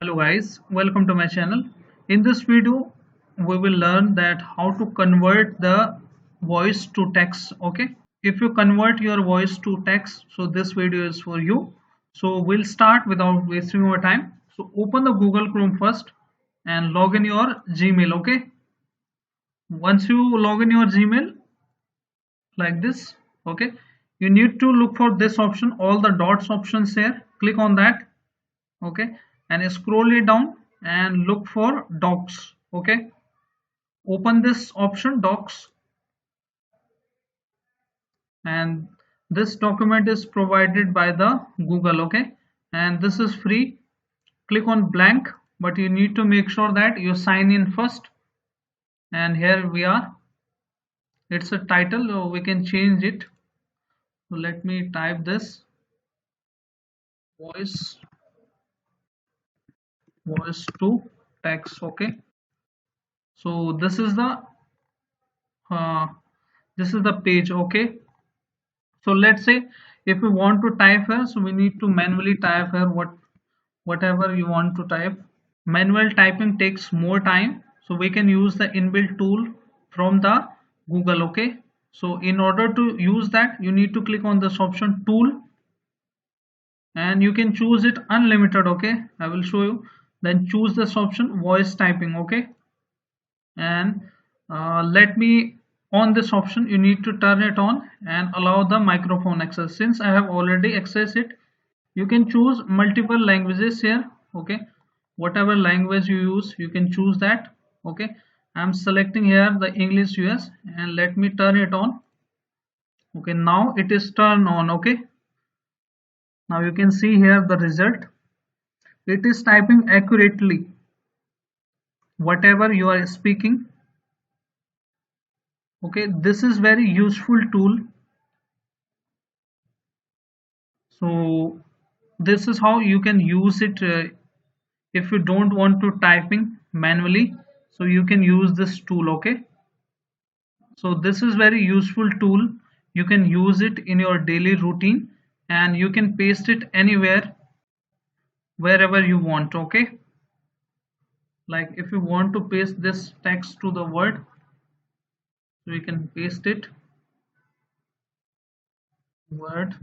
Hello guys, welcome to my channel. In this video, we will learn that how to convert the voice to text. Okay, if you convert your voice to text, so this video is for you. So we'll start without wasting your time. So open the Google Chrome first and log in your Gmail. Okay, once you log in your Gmail like this, okay, you need to look for this option, all the dots options here. Click on that, okay, and scroll it down and look for docs. Okay, open this option docs, and this document is provided by the Google. Okay, and this is free. Click on blank, but you need to make sure that you sign in first. And here we are, it's a title, so we can change it. So let me type this voice voice to text. Okay, so uh, this is the page. Okay, so let's say if we want to type here, so we need to manually type here whatever you want to type. Manual typing takes more time, so we can use the inbuilt tool from the Google. Okay, so in order to use that, you need to click on this option tool, and you can choose it unlimited. Okay, I will show you. Then choose this option voice typing. Okay, and let me on this option, you need to turn it on and allow the microphone access. Since I have already accessed it, you can choose multiple languages here. Okay, whatever language you use, you can choose that. Okay, I'm selecting here the English US, and let me turn it on. Okay, now it is turned on. Okay, now you can see here the result. It is typing accurately whatever you are speaking. Okay, this is very useful tool. So this is how you can use it if you don't want to typing manually, so you can use this tool. Okay, so this is very useful tool. You can use it in your daily routine, and you can paste it anywhere wherever you want. Okay, like if you want to paste this text to the word, so you can paste it word.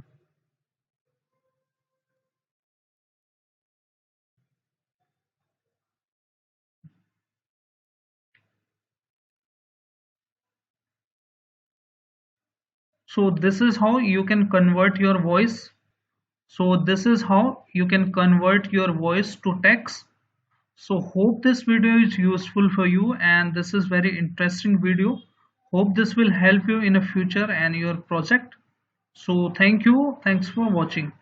So this is how you can convert your voice. So this is how you can convert your voice to text. So hope this video is useful for you, and this is very interesting video. Hope this will help you in the future and your project. So thank you. Thanks for watching.